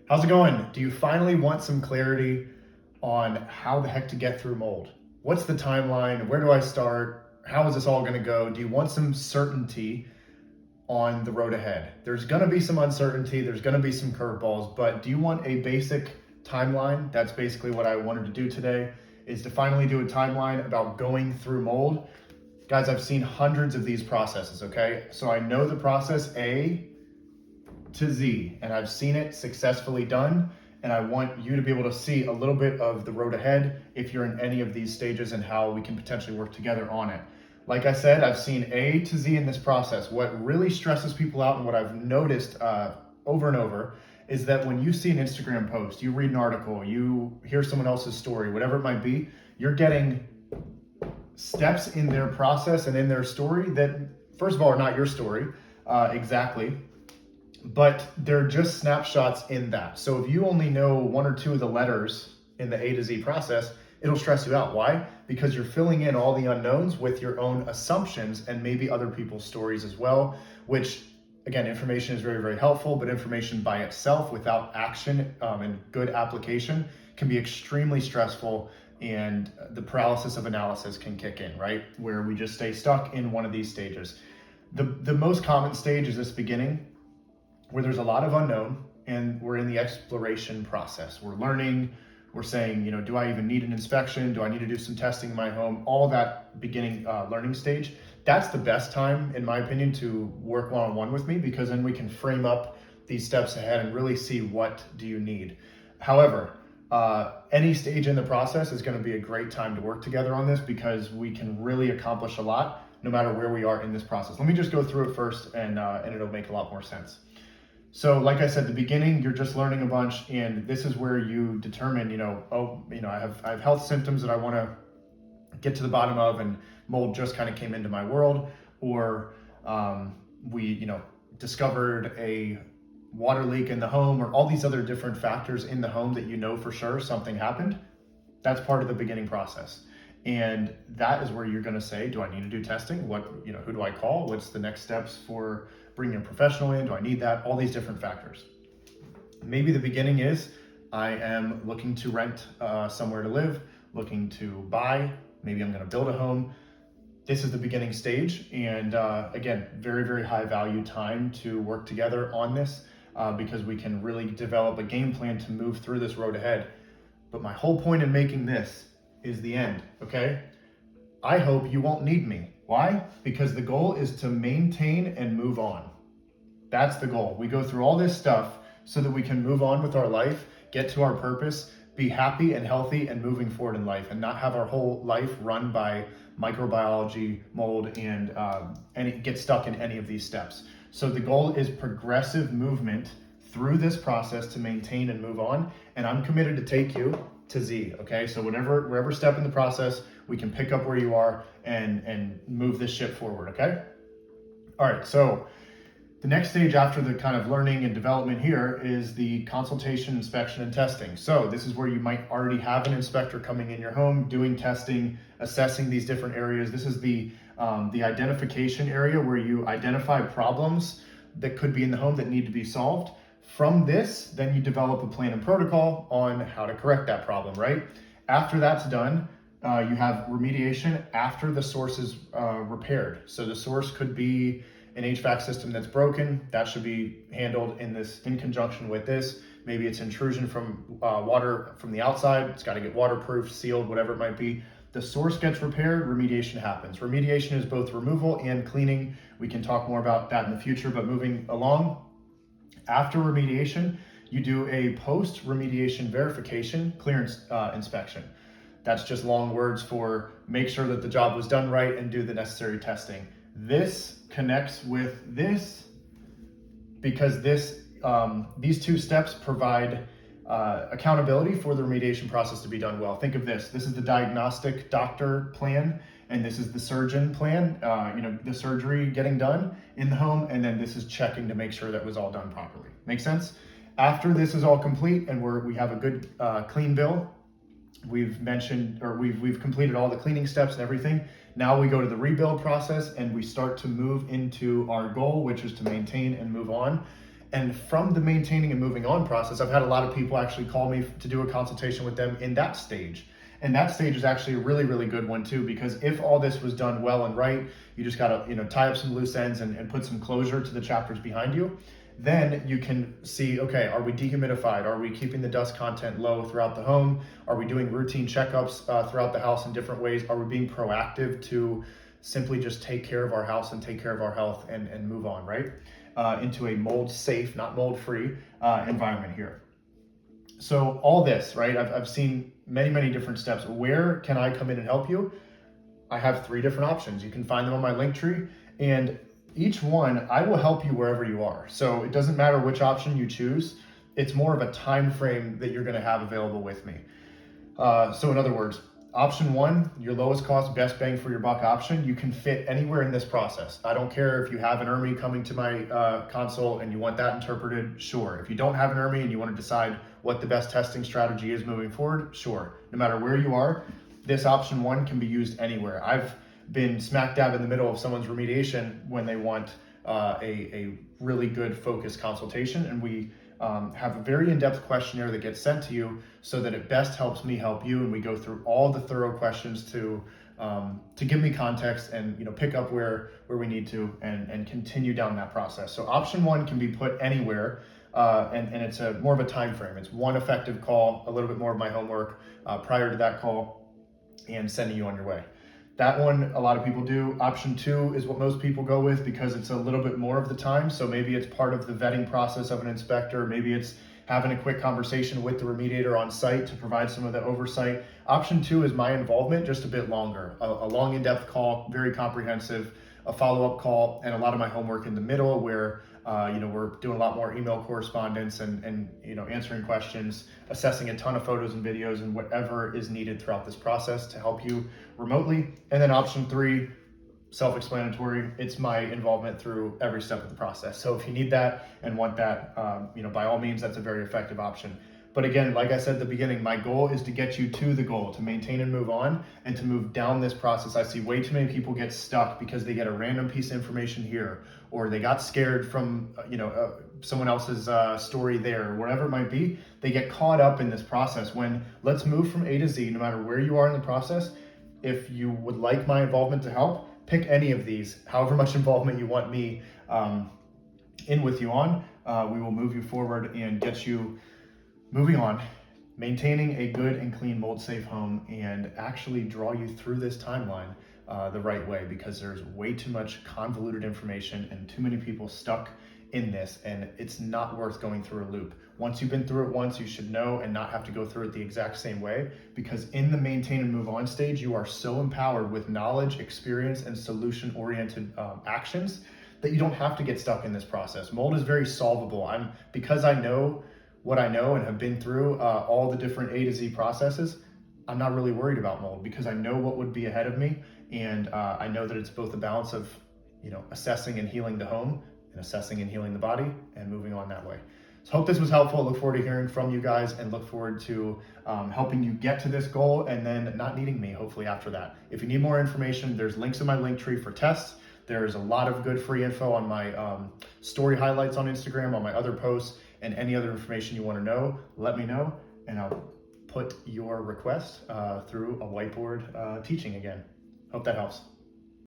How's it going? Do you finally want some clarity on how the heck to get through mold? What's the timeline? Where do I start? How is this all going to go? Do you want some certainty on the road ahead? There's going to be some uncertainty, there's going to be some curveballs, but do you want a basic timeline? That's basically what I wanted to do today, is to finally do a timeline about going through mold. Guys, I've seen hundreds of these processes, okay? So I know the process A to Z, and I've seen it successfully done, and I want you to be able to see a little bit of the road ahead if you're in any of these stages and how we can potentially work together on it. Like I said, I've seen A to Z in this process. What really stresses people out and what I've noticed over and over is that when you see an Instagram post, you read an article, you hear someone else's story, whatever it might be, you're getting steps in their process and in their story that, first of all, are not your story exactly, but they're just snapshots in that. So if you only know one or two of the letters in the A to Z process, it'll stress you out. Why? Because you're filling in all the unknowns with your own assumptions and maybe other people's stories as well, which, again, information is very, very helpful, but information by itself without action and good application can be extremely stressful, and the paralysis of analysis can kick in, right? Where we just stay stuck in one of these stages. The most common stage is this beginning, where there's a lot of unknown and we're in the exploration process. We're learning, we're saying, do I even need an inspection? Do I need to do some testing in my home? All that beginning learning stage. That's the best time, in my opinion, to work one-on-one with me, because then we can frame up these steps ahead and really see what do you need. However, any stage in the process is going to be a great time to work together on this, because we can really accomplish a lot no matter where we are in this process. Let me just go through it first, and it'll make a lot more sense. So like I said, the beginning, you're just learning a bunch, and this is where you determine, I have health symptoms that I want to get to the bottom of, and mold just kind of came into my world, or we discovered a water leak in the home, or all these other different factors in the home that for sure something happened. That's part of the beginning process. And that is where you're going to say, do I need to do testing? Who do I call? What's the next steps for bringing a professional in? Do I need that? All these different factors. Maybe the beginning is, I am looking to rent somewhere to live, looking to buy, maybe I'm going to build a home. This is the beginning stage. And again, very, very high value time to work together on this, because we can really develop a game plan to move through this road ahead. But my whole point in making this is the end, okay? I hope you won't need me. Why? Because the goal is to maintain and move on. That's the goal. We go through all this stuff so that we can move on with our life, get to our purpose, be happy and healthy and moving forward in life, and not have our whole life run by microbiology, mold, and get stuck in any of these steps. So the goal is progressive movement through this process to maintain and move on, and I'm committed to take you to Z, okay? So wherever step in the process, we can pick up where you are and move this ship forward, okay? All right, so the next stage after the kind of learning and development here is the consultation, inspection, and testing. So this is where you might already have an inspector coming in your home, doing testing, assessing these different areas. This is the identification area, where you identify problems that could be in the home that need to be solved. From this, then you develop a plan and protocol on how to correct that problem, right? After that's done, you have remediation after the source is repaired. So the source could be an HVAC system that's broken. That should be handled in conjunction with this. Maybe it's intrusion from water from the outside. It's got to get waterproof, sealed, whatever it might be. The source gets repaired, remediation happens. Remediation is both removal and cleaning. We can talk more about that in the future, but moving along, after remediation, you do a post-remediation verification clearance inspection. That's just long words for make sure that the job was done right and do the necessary testing. This connects with this because these two steps provide accountability for the remediation process to be done well. Think of this. This is the diagnostic doctor plan, and this is the surgeon plan, the surgery getting done in the home, and then this is checking to make sure that was all done properly. Make sense? After this is all complete and we have a good clean bill, we've completed all the cleaning steps and everything. Now we go to the rebuild process and we start to move into our goal, which is to maintain and move on. And from the maintaining and moving on process, I've had a lot of people actually call me to do a consultation with them in that stage. And that stage is actually a really, really good one too, because if all this was done well and right, you just gotta, tie up some loose ends and put some closure to the chapters behind you. Then you can see, okay, are we dehumidified? Are we keeping the dust content low throughout the home? Are we doing routine checkups throughout the house in different ways? Are we being proactive to simply just take care of our house and take care of our health and move on, right? Into a mold safe, not mold free environment here. So all this, right? I've seen many, many different steps. Where can I come in and help you? I have 3 different options. You can find them on my link tree, and each one, I will help you wherever you are. So it doesn't matter which option you choose. It's more of a time frame that you're going to have available with me. So in other words, option 1, your lowest cost, best bang for your buck option, you can fit anywhere in this process. I don't care if you have an ermi coming to my console and you want that interpreted, sure. If you don't have an ermi and you want to decide what the best testing strategy is moving forward, sure. No matter where you are, this option 1 can be used anywhere. I've been smack dab in the middle of someone's remediation when they want a really good focused consultation, and we have a very in-depth questionnaire that gets sent to you so that it best helps me help you, and we go through all the thorough questions to give me context and pick up where we need to and continue down that process. So option 1 can be put anywhere, and it's more of a time frame. It's one effective call, a little bit more of my homework prior to that call, and sending you on your way. That one, a lot of people do. Option 2 is what most people go with because it's a little bit more of the time. So maybe it's part of the vetting process of an inspector. Maybe it's having a quick conversation with the remediator on site to provide some of the oversight. Option 2 is my involvement, just a bit longer. A long in-depth call, very comprehensive, a follow-up call, and a lot of my homework in the middle where we're doing a lot more email correspondence and answering questions, assessing a ton of photos and videos and whatever is needed throughout this process to help you remotely. And then option 3, self-explanatory. It's my involvement through every step of the process. So if you need that and want that, by all means, that's a very effective option. But again, like I said at the beginning, my goal is to get you to the goal, to maintain and move on, and to move down this process. I see way too many people get stuck because they get a random piece of information here, or they got scared from someone else's story there, or whatever it might be. They get caught up in this process when let's move from A to Z, no matter where you are in the process. If you would like my involvement to help, pick any of these, however much involvement you want me in with you on. We will move you forward and get you moving on, maintaining a good and clean mold safe home, and actually draw you through this timeline the right way, because there's way too much convoluted information and too many people stuck in this, and it's not worth going through a loop. Once you've been through it once, you should know and not have to go through it the exact same way, because in the maintain and move on stage, you are so empowered with knowledge, experience, and solution-oriented actions that you don't have to get stuck in this process. Mold is very solvable. Because I know what I know and have been through all the different A to Z processes, I'm not really worried about mold because I know what would be ahead of me, and I know that it's both a balance of assessing and healing the home and assessing and healing the body and moving on that way. So hope this was helpful. Look forward to hearing from you guys and look forward to helping you get to this goal and then not needing me hopefully after that. If you need more information, there's links in my link tree for tests. There's a lot of good free info on my story highlights on Instagram, on my other posts, and any other information you want to know, let me know, and I'll put your request through a whiteboard teaching again. Hope that helps.